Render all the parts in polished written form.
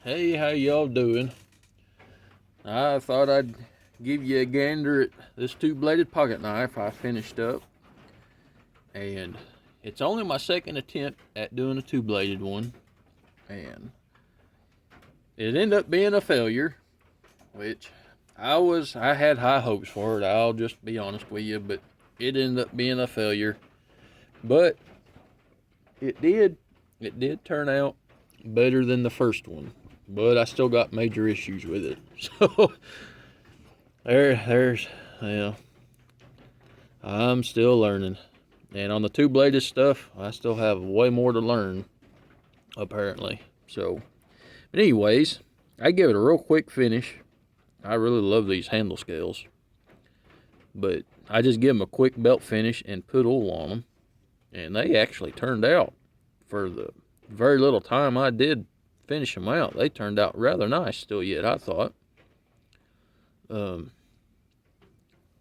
Hey, how y'all doing? I thought I'd give you a gander at this two-bladed pocket knife I finished up. And it's only my second attempt at doing a two-bladed one. And it ended up being a failure, which I had high hopes for it, I'll just be honest with you, but it ended up being a failure. But it did turn out better than the first one. But I still got major issues with it. So there's yeah. I'm still learning. And on the two-bladed stuff, I still have way more to learn, apparently. So, but anyways, I give it a real quick finish. I really love these handle scales. But I just give them a quick belt finish and put oil on them. And they actually turned out, for the very little time I did finish them out, they turned out rather nice still yet, I thought.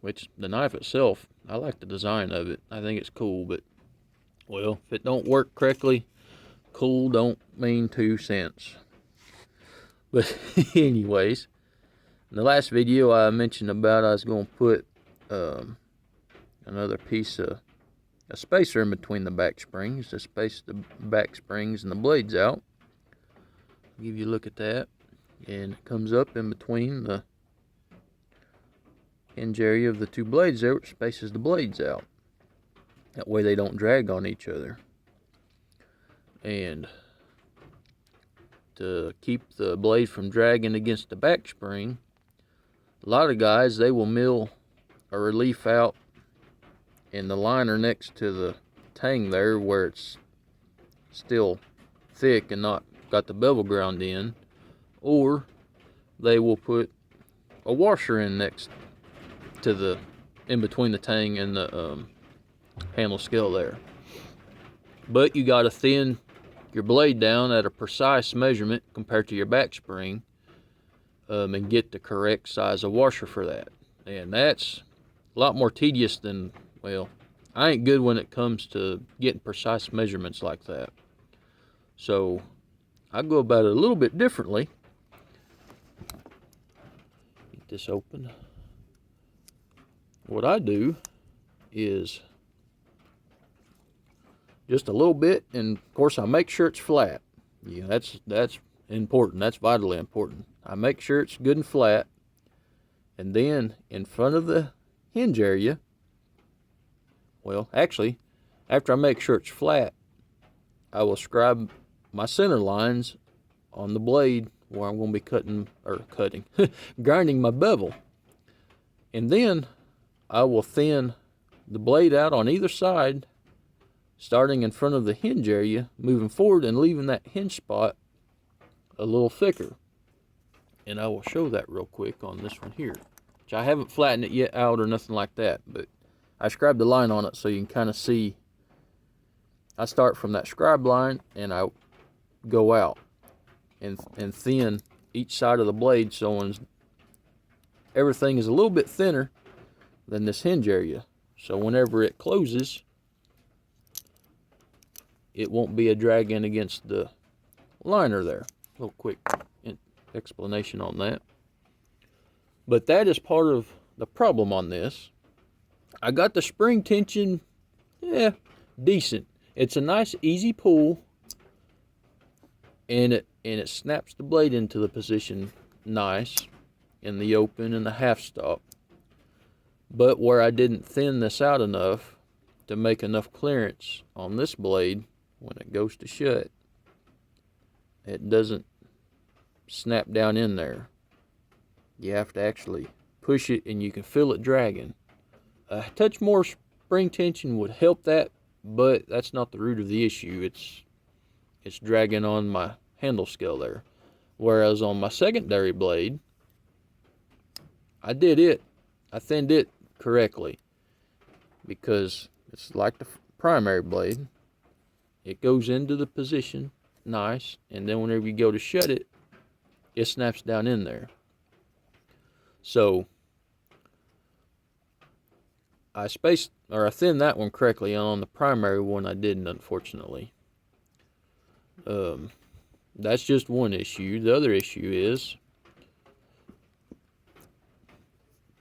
Which the knife itself, I like the design of it. I think it's cool, but, well, if it don't work correctly, cool don't mean 2 cents. But anyways, in the last video I mentioned about I was going to put another piece of a spacer in between the back springs to space the back springs and the blades out. I'll give you a look at that. And it comes up in between the hinge area of the two blades there, which spaces the blades out. That way they don't drag on each other. And to keep the blade from dragging against the back spring, a lot of guys, they will mill a relief out in the liner next to the tang there where it's still thick and not got the bevel ground in, or they will put a washer in next to the in between the tang and the handle scale there. But you got to thin your blade down at a precise measurement compared to your back spring, and get the correct size of washer for that. And that's a lot more tedious than, well, I ain't good when it comes to getting precise measurements like that. So I go about it a little bit differently. Get this open. What I do is just a little bit, and of course I make sure it's flat. Yeah, that's important. That's vitally important. I make sure it's good and flat, and then in front of the hinge area, well, actually, after I make sure it's flat, I will scribe my center lines on the blade where I'm going to be grinding my bevel. And then I will thin the blade out on either side, starting in front of the hinge area, moving forward and leaving that hinge spot a little thicker. And I will show that real quick on this one here, which I haven't flattened it yet out or nothing like that, but I scribed the line on it so you can kind of see. I start from that scribe line and I go out and thin each side of the blade so everything is a little bit thinner than this hinge area. So whenever it closes, it won't be a drag in against the liner there. A little quick explanation on that. But that is part of the problem on this. I got the spring tension, decent. It's a nice easy pull, and it snaps the blade into the position nice in the open and the half stop. But where I didn't thin this out enough to make enough clearance on this blade, when it goes to shut, it doesn't snap down in there. You have to actually push it, and you can feel it dragging. A touch more spring tension would help that, but that's not the root of the issue. It's dragging on my handle scale there. Whereas on my secondary blade, I thinned it correctly, because it's like the primary blade. It goes into the position nice, and then whenever you go to shut it, it snaps down in there. So I thinned that one correctly, and on the primary one I didn't, unfortunately. that's just one issue. The other issue is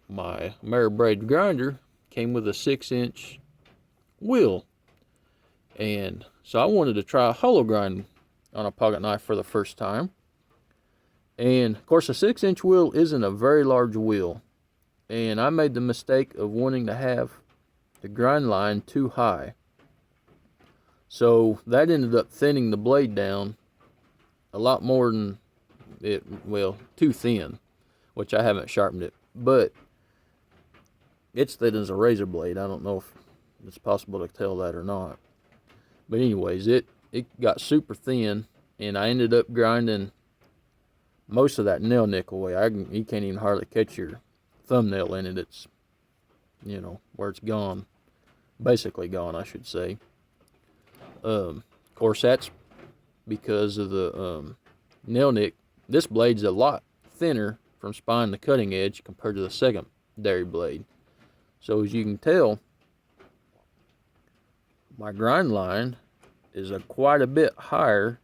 my Ameribraid grinder came with a 6-inch wheel. And so I wanted to try a hollow grind on a pocket knife for the first time. And of course, a 6-inch wheel isn't a very large wheel. And I made the mistake of wanting to have the grind line too high. So that ended up thinning the blade down a lot more than it, well, too thin, which I haven't sharpened it. But it's thin as a razor blade. I don't know if it's possible to tell that or not. But anyways, it got super thin, and I ended up grinding most of that nail nick away. You can't even hardly catch your thumbnail in it. It's, where it's gone. Basically gone, I should say. Of course, that's because of the nail nick. This blade's a lot thinner from spine to cutting edge compared to the secondary blade. So as you can tell, my grind line is quite a bit higher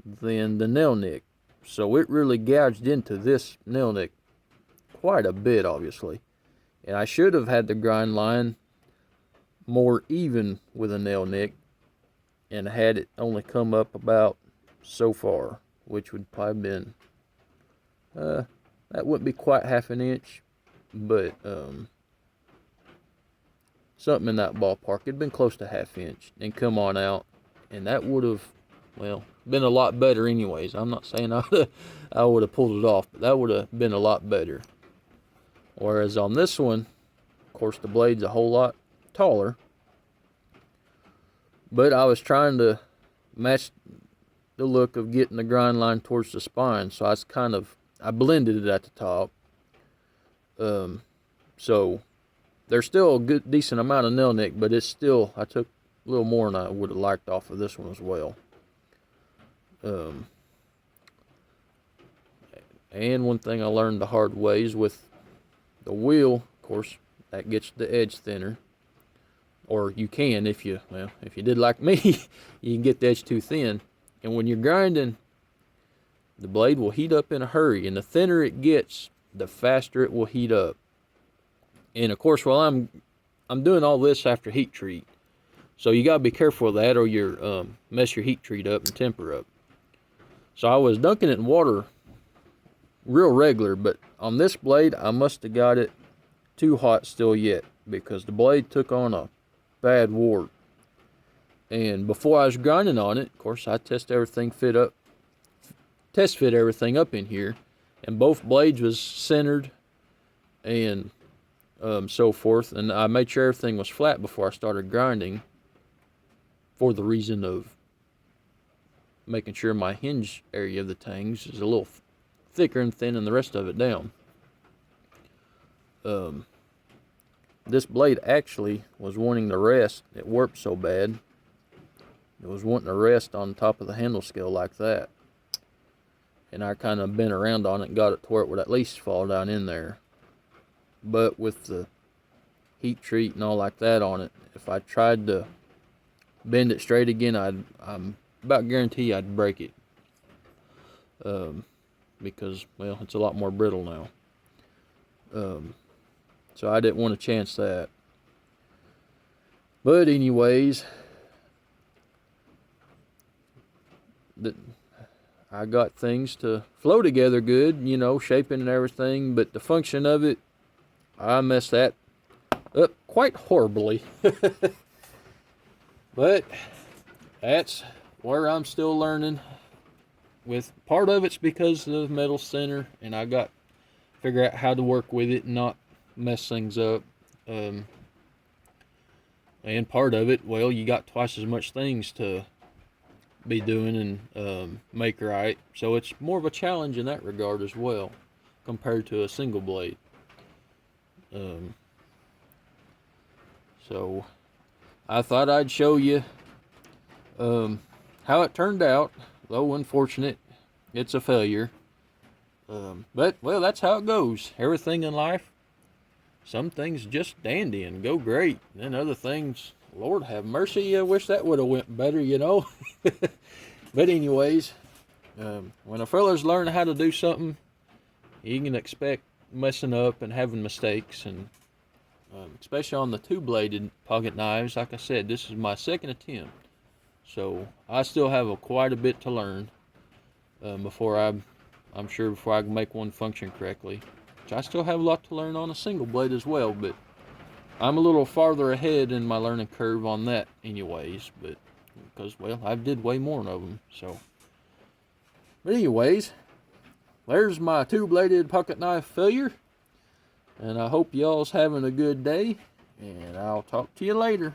than the nail nick. So it really gouged into this nail nick quite a bit, obviously. And I should have had the grind line more even with a nail nick and had it only come up about so far, which would probably been, that wouldn't be quite half an inch, but something in that ballpark. It'd been close to half inch and come on out, and that would have, well, been a lot better anyways. I'm not saying I would have pulled it off, but that would have been a lot better. Whereas on this one, of course, the blade's a whole lot taller, but I was trying to match the look of getting the grind line towards the spine, so I blended it at the top. So there's still a good decent amount of nail nick, but it's still, I took a little more than I would have liked off of this one as well. And one thing I learned the hard way is with the wheel, of course, that gets the edge thinner. Or you can, if you did like me, you can get the edge too thin. And when you're grinding, the blade will heat up in a hurry. And the thinner it gets, the faster it will heat up. And of course, while I'm doing all this after heat treat, so you gotta be careful of that, or you're mess your heat treat up and temper up. So I was dunking it in water real regular, but on this blade, I must have got it too hot still yet, because the blade took on a bad wart. And before I was grinding on it, of course, I test fit everything up in here, and both blades was centered and so forth, and I made sure everything was flat before I started grinding, for the reason of making sure my hinge area of the tangs is a little thicker and thin than the rest of it down. This blade actually was wanting to rest. It warped so bad. It was wanting to rest on top of the handle scale like that. And I kind of bent around on it and got it to where it would at least fall down in there. But with the heat treat and all like that on it, if I tried to bend it straight again, I'm about guarantee I'd break it. Because, well, it's a lot more brittle now. So I didn't want to chance that. But anyways, I got things to flow together good, shaping and everything, but the function of it, I messed that up quite horribly. But that's where I'm still learning. With part of it's because of the metal center, and I got to figure out how to work with it and not mess things up. And part of it, well, you got twice as much things to be doing and make right. So it's more of a challenge in that regard as well, compared to a single blade. So I thought I'd show you how it turned out. Though unfortunate, it's a failure. But, well, that's how it goes. Everything in life, some things just dandy and go great. And then other things, Lord have mercy, I wish that would have went better, But anyways, When a fella's learning how to do something, you can expect messing up and having mistakes, and especially on the two-bladed pocket knives. Like I said, this is my second attempt, so I still have quite a bit to learn before I'm sure before I can make one function correctly. Which I still have a lot to learn on a single blade as well, but I'm a little farther ahead in my learning curve on that anyways, but because, well, I did way more of them, so. But anyways, there's my two-bladed pocket knife failure, and I hope y'all's having a good day, and I'll talk to you later.